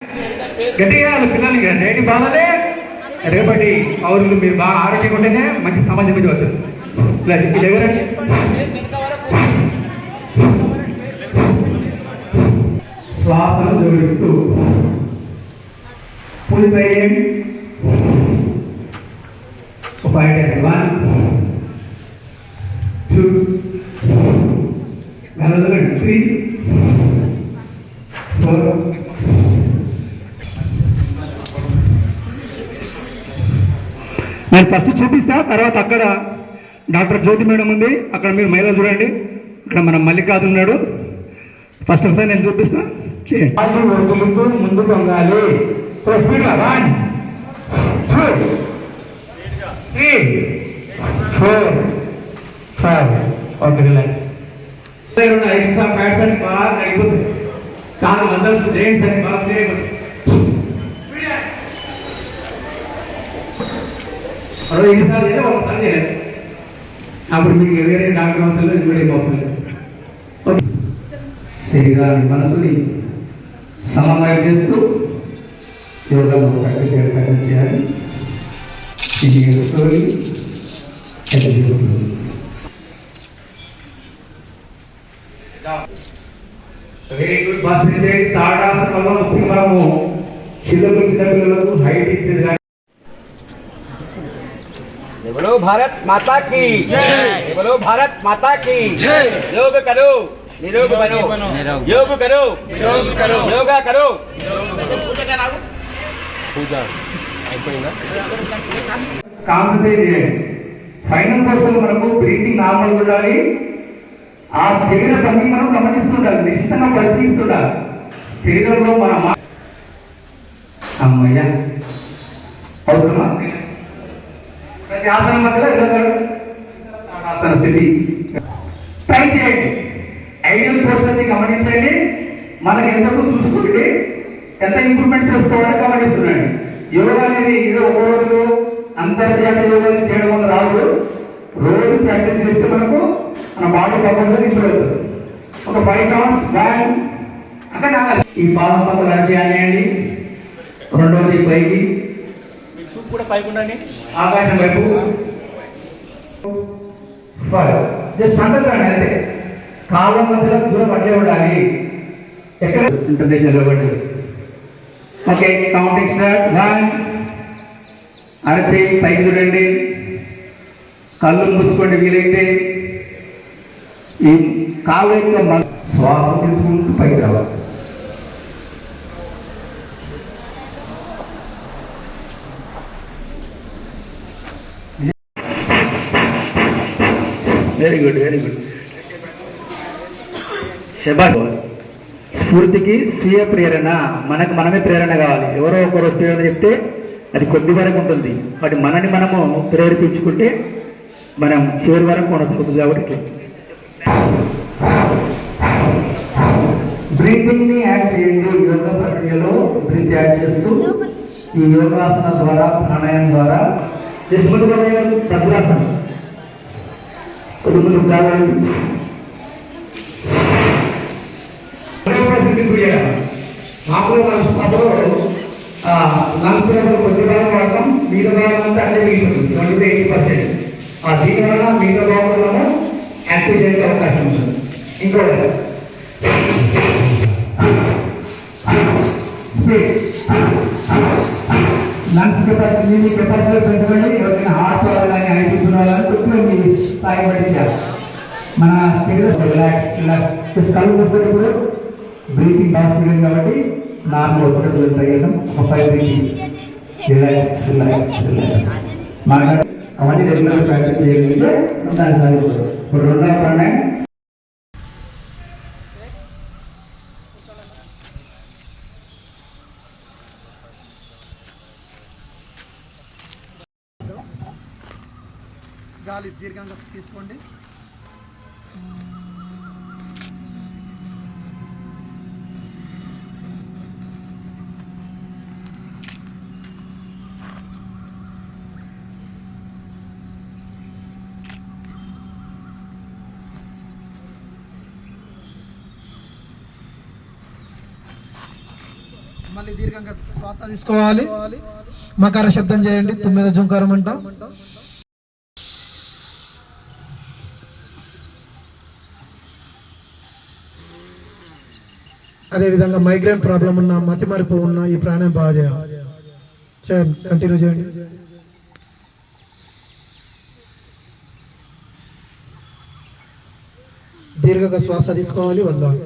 గట్టిగా పిల్లలకి రేటి బాగానే రేపటి పౌరులు మీరు బాగా ఆరోగ్యంగా ఉంటేనే మంచి సమాజం మీద వస్తుంది. ఎవరండి శ్వాసను జోడిస్తూ ఫుల్ ట్రై చేయండి. 5 times 1 2 3 4. నేను ఫస్ట్ చూపిస్తా, తర్వాత అక్కడ డాక్టర్ జ్యోతి మేడం ఉంది, అక్కడ మీరు మహిళలు చూడండి, ఇక్కడ మన మల్లికార్జున ఉన్నాడు. ఫస్ట్ ఒకసారి నేను చూపిస్తా, చేయండి. ముందుకు వంగాలి. స్పీడ్గా 1 2 3 4 5. Okay, relax. ఎక్స్ట్రా ఫ్యాట్స్ అని బాగా తగ్గిపోతుంది, చాలా మజల్స్ జైంట్స్ అని బాగా చేయబడుతుంది. ఎన్నిసార్లు చేయాలి, ఒకసారి చేయాలి. అప్పుడు మీకు వేరే డాక్టర్ అవసరం లేదు, ఇంకోటి అవసరం లేదు. శరీరాన్ని మనసుని సమన్వయం చేస్తూ యోగాలో కట్టడి చేయాలి. Very good. తాడాసనంలో ముఖ్యంగా చిన్నపిల్లలకు హైట్ ఇచ్చేది. बोलो भारत माता की जय, बोलो भारत माता की जय। योग करो निरोग बनो, योग करो निरोग करो, योगा करो पूजा అయిపోయిందా. కాన్సంట్రేట్ చేయండి. ఫైనల్ పర్సన్ మనకు బ్రీతింగ్ నార్మల్ ఉండాలి. ఆ శరీర పని మనం గమనిస్తుండాలి, నిశ్చితంగా పరిశీలిస్తుండాలి. శరీరంలో మన అమ్మయ్య అవసరమా? ప్రతి ఆసనం మధ్యలో ఆసన స్థితి ట్రై చేయండి. ఐడియల్ పోస్టర్ గమనించండి. మనకి ఎంతకు చూసుకుంటే ఎంత ఇంప్రూవ్మెంట్ చేసుకోవాలని గమనిస్తున్నాండి. యోగా అనేది ఏదో ఒక రోజు అంతర్జాతీయ యోగా చేయడం వల్ల రాదు. రోజు ప్రాక్టీస్ చేస్తే మనకు మన బాడీ పర్ఫార్మెన్స్ ఇంప్రూవ్ అవుతుంది. ఒక 5 rounds బ్యాక్ అంటే ఈ పాదం పక్కన చేయాలి. రెండవది పైకి, చూపు కూడా పైకి ఉండండి, ఆకాశం వైపు. జస్ట్ అంటారు అంటే కాలం మధ్యలో దూరం అడ్డే ఉండాలి. ఎక్కడ ఇంటర్నేషనల్ ఇవ్వండి. Okay, counting start. 1. అరచేయి పైకి చూడండి, కళ్ళు మూసుకోండి వీలైతే. ఈ కాలు యొక్క శ్వాస తీసుకుంటూ పైకి రావాలి. Very good, very good. శబాష్. స్ఫూర్తికి స్వీయ ప్రేరణ, మనకు మనమే ప్రేరణ కావాలి. ఎవరో ఒకరు ప్రేరణ చెప్తే అది కొద్ది వరకు ఉంటుంది, వాటి మనని మనము ప్రేరేపించుకుంటే మనం చివరి వరకు కొనసాగుతుంది. కాబట్టి బ్రీతింగ్ ని యాడ్ చేయండి. యోగా ప్రక్రియలో బ్రీత్ యాడ్ చేస్తూ ఈ యోగాసన ద్వారా, ప్రాణాయామం ద్వారా భద్రాసనం కొడుకులు కావాలి. మామూలు మన శ్వాసలో లంగ్స్ కొద్ది భాగం వాడతాం, మిగతా భాగం అంతా అదే మిగిలిపోతుంది. 70-80%. ఆ దీని వల్ల మిగతా భాగంలో యాక్టివ్ చేసే అవకాశం ఉంటుంది. ఇంకో లంగ్స్ కెపాసిటీ, మీ కెపాసిటీ పెంచండి. ఎవరికైనా హార్ట్ వాళ్ళని ఐపీసీ వాళ్ళని కొంచెం మీ స్థాయి పట్టించాలి. మన రిలాక్స్ కళ్ళు మూసుకున్నప్పుడు బ్రీతింగ్ హాస్పిటల్ కాబట్టి నార్మల్ ఒక్కటి ట్రై చేద్దాం. ఒక 5 బ్రీతింగ్. Relax relax relax. మన అవన్నీ రెగ్యులర్ ప్రాక్టీస్ చేయగలిగితే దాని సరిపోతుంది. ఇప్పుడు రెండవ ప్రాణాయామం. గాలి దీర్ఘంగా తీసుకోండి. మళ్ళీ మళ్ళీ దీర్ఘంగా శ్వాస తీసుకోవాలి. మకర శబ్దం చేయండి. 9 జుంకారం అంటాం. అదేవిధంగా మైగ్రేన్ ప్రాబ్లం ఉన్న, మతిమరుపు ఉన్న ఈ ప్రాణాయామం బాగా చేయాలి. కంటిన్యూ చేయండి. దీర్ఘంగా శ్వాస తీసుకోవాలి, వదలాలి.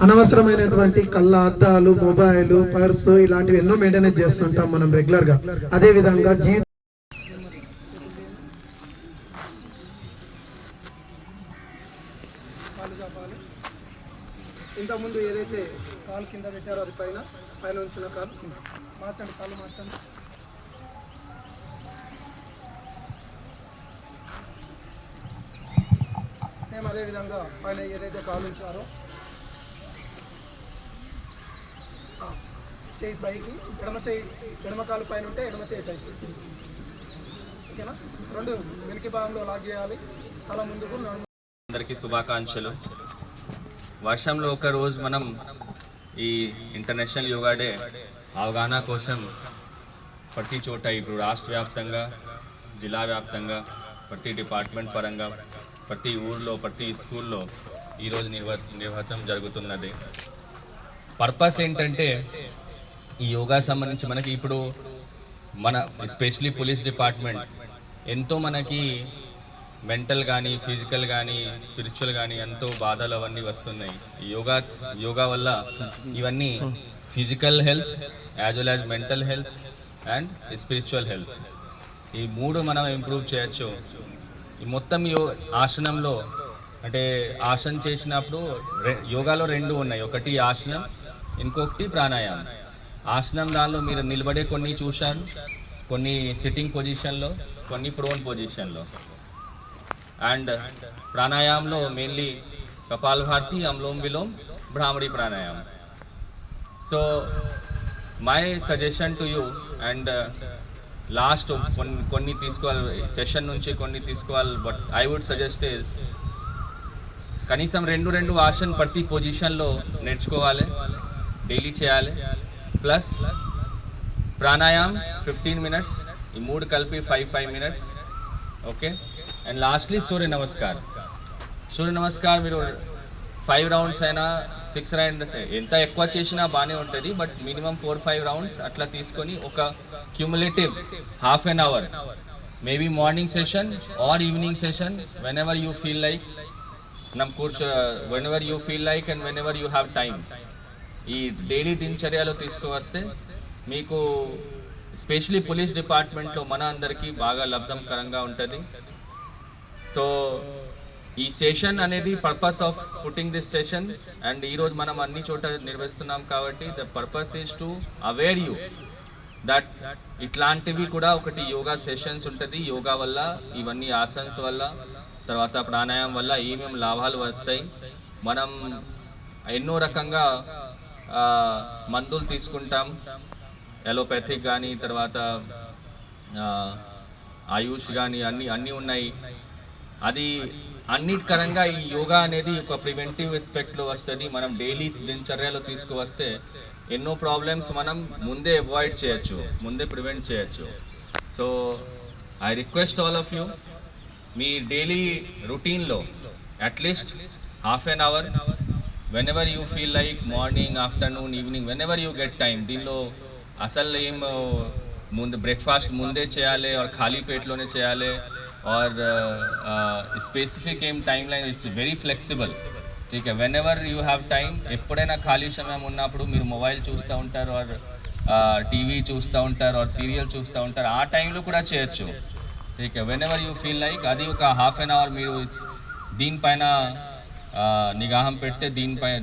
అనవసరమైనటువంటి కళ్ళ అద్దాలు, మొబైల్, పర్సు ఇలాంటివి ఎన్నో మెయింటెనెన్స్ చేస్తుంటాం మనం రెగ్యులర్ గా. అదే విధంగా ఇంతకుముందు ఏదైతే కాలు కింద పెట్టారో అది పైన ఉంచిన కాలు మార్చండి. కాలు మార్చండి. సేమ్ అదే విధంగా పైన ఏదైతే కాలు ఉంచారో చేయి పైకి, ఎడమ కాలు పైన ఉంటే ఎడమ చేయి పైకి. ఓకేనా? 2 వెనక భాగంలో లాక్ చేయాలి. తల ముందుకు. అందరికీ శుభాకాంక్షలు. వర్షంలో ఒక రోజు మనం ఈ ఇంటర్నేషనల్ యోగా డే అవగాహన కోసం ప్రతి చోట ఇప్పుడు రాష్ట్ర వ్యాప్తంగా, జిల్లా వ్యాప్తంగా, ప్రతి డిపార్ట్మెంట్ పరంగా, ప్రతి ఊళ్ళో, ప్రతి స్కూల్లో ఈరోజు నిర్వహించడం జరుగుతున్నది. పర్పస్ ఏంటంటే ఈ యోగా సంబంధించి మనకి ఇప్పుడు మన ఎస్పెషలీ పోలీస్ డిపార్ట్మెంట్ ఎంతో మనకి మెంటల్ కానీ, ఫిజికల్ కానీ, స్పిరిచువల్ కానీ ఎంతో బాధలు అవన్నీ వస్తున్నాయి. ఈ యోగా వల్ల ఇవన్నీ physical health as well as mental health and spiritual health, ఈ 3 మనం ఇంప్రూవ్ చేయొచ్చు. ఈ మొత్తం ఆసనంలో అంటే ఆసనం చేసినప్పుడు యోగాలో 2 ఉన్నాయి. ఒకటి ఆసనం, ఇంకొకటి ప్రాణాయామం. ఆసనం దానిలో మీరు నిలబడే కొన్ని చూశారు, కొన్ని సిట్టింగ్ పొజిషన్లో, కొన్ని ప్రోన్ పొజిషన్లో. అండ్ ప్రాణాయామంలో మెయిన్లీ కపాలభాతి, అనులోమ విలోమ, భ్రామరీ ప్రాణాయామం. So my suggestion to you and last కొన్ని తీసుకోవాలి, సెషన్ నుంచి కొన్ని తీసుకోవాలి. But I would suggest is కనీసం 2 ఆసన్ ప్రతి పొజిషన్లో నేర్చుకోవాలి, డైలీ చేయాలి. ప్లస్ ప్రాణాయామం 15 మినిట్స్, ఈ 3 కలిపి 5 మినిట్స్. ఓకే. అండ్ లాస్ట్లీ సూర్య నమస్కార్ మీరు 5 రౌండ్స్ అయినా 6 రౌండ్స్ ఎంత ఎక్కువ చేసినా బాగానే ఉంటుంది. బట్ మినిమం 4-5 రౌండ్స్ అట్లా తీసుకొని ఒక cumulative half an hour, maybe morning session or evening session, whenever you feel like whenever you feel like and whenever you have time, ఈ డైలీ దినచర్యలో తీసుకువస్తే మీకు స్పెషలీ పోలీస్ డిపార్ట్మెంట్లో మన అందరికీ బాగా లబ్ధకరంగా ఉంటుంది. సో ఈ సెషన్ అనేది purpose of putting this session and ఈరోజు మనం అన్ని చోట నిర్వహిస్తున్నాం కాబట్టి the purpose is to aware you that ఇట్లాంటివి కూడా ఒకటి యోగా సెషన్స్ ఉంటుంది. యోగా వల్ల, ఇవన్నీ ఆసన్స్ వల్ల, తర్వాత ప్రాణాయామం వల్ల ఏమేమి లాభాలు వస్తాయి. మనం ఎన్నో రకంగా మందులు తీసుకుంటాం, ఎలోపతిక్ కానీ, తర్వాత ఆయుష్ కానీ, అన్నీ ఉన్నాయి. అది అన్నిటికరంగా ఈ యోగా అనేది ఒక ప్రివెంటివ్ ఎస్పెక్ట్లో వస్తుంది. మనం డైలీ దినచర్యలో తీసుకువస్తే ఎన్నో ప్రాబ్లమ్స్ మనం ముందే అవాయిడ్ చేయొచ్చు, ముందే ప్రివెంట్ చేయొచ్చు. So I request all of you, మీ డైలీ రొటీన్లో at least half an hour, whenever you feel like, morning, afternoon, evening, whenever you get time. దీనిలో అసలు ఏం ముందు బ్రేక్ఫాస్ట్ ముందే చేయాలి और ఖాళీ పేట్లోనే చేయాలి और స్పెసిఫిక్ ఏం time line, it's very flexible. ठीक है, whenever you have time, ఎప్పుడైనా ఖాళీ సమయం ఉన్నప్పుడు మీరు మొబైల్ చూస్తూ ఉంటారు और టీవీ చూస్తూ ఉంటారు और సీరియల్ చూస్తూ ఉంటారు, ఆ టైంలో కూడా చేయొచ్చు. ठीक है, whenever you feel like, అది ఒక హాఫ్ అన్ అవర్ మీరు దీనిపైన నిగాహం పెడితే,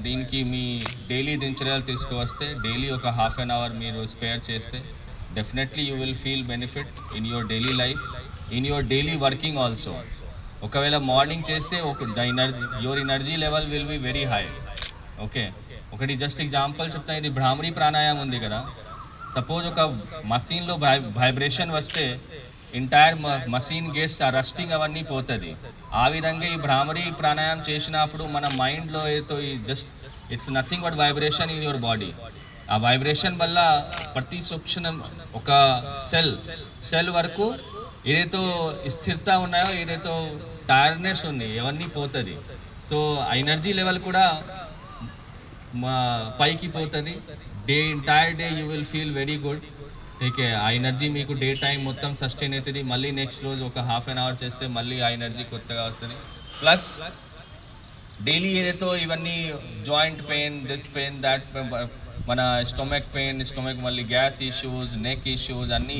దీనికి మీ డైలీ దినచర్యలు తీసుకువస్తే, డైలీ ఒక హాఫ్ అన్ అవర్ మీరు స్పేర్ చేస్తే definitely you will feel benefit in your daily life, in your daily working also. ఒకవేళ మార్నింగ్ చేస్తే your energy level will be very high. Okay, ఒకటి జస్ట్ ఎగ్జాంపుల్ చెప్తాను. ఇది భ్రామరీ ప్రాణాయామం ఉంది కదా, సపోజ్ ఒక మషీన్లో వైబ్రేషన్ వస్తే ఎంటైర్ మసీన్ గేట్స్ ఆ రస్టింగ్ అవన్నీ పోతుంది. ఆ విధంగా ఈ భ్రామరి ప్రాణాయామం చేసినప్పుడు మన మైండ్లో ఏదో ఈ just it's nothing but vibration in your body. ఆ వైబ్రేషన్ వల్ల ప్రతి సూక్ష్మం ఒక సెల్ వరకు ఏదైతే స్థిరత ఉన్నాయో, ఏదైతే టైర్డ్నెస్ ఉంది అవన్నీ పోతుంది. సో ఆ ఎనర్జీ లెవెల్ కూడా పైకి పోతుంది. Entire day you will feel very good. Okay, ఆ ఎనర్జీ మీకు డే టైం మొత్తం సస్టైన్ అవుతుంది. మళ్ళీ నెక్స్ట్ రోజు ఒక హాఫ్ అన్ అవర్ చేస్తే మళ్ళీ ఆ ఎనర్జీ కొత్తగా వస్తుంది. ప్లస్ డైలీ ఏదైతే ఇవన్నీ joint pain, this pain, that, మన స్టొమక్ పెయిన్, స్టొమక్ మళ్ళీ గ్యాస్ ఇష్యూస్, నెక్ ఇష్యూస్ అన్నీ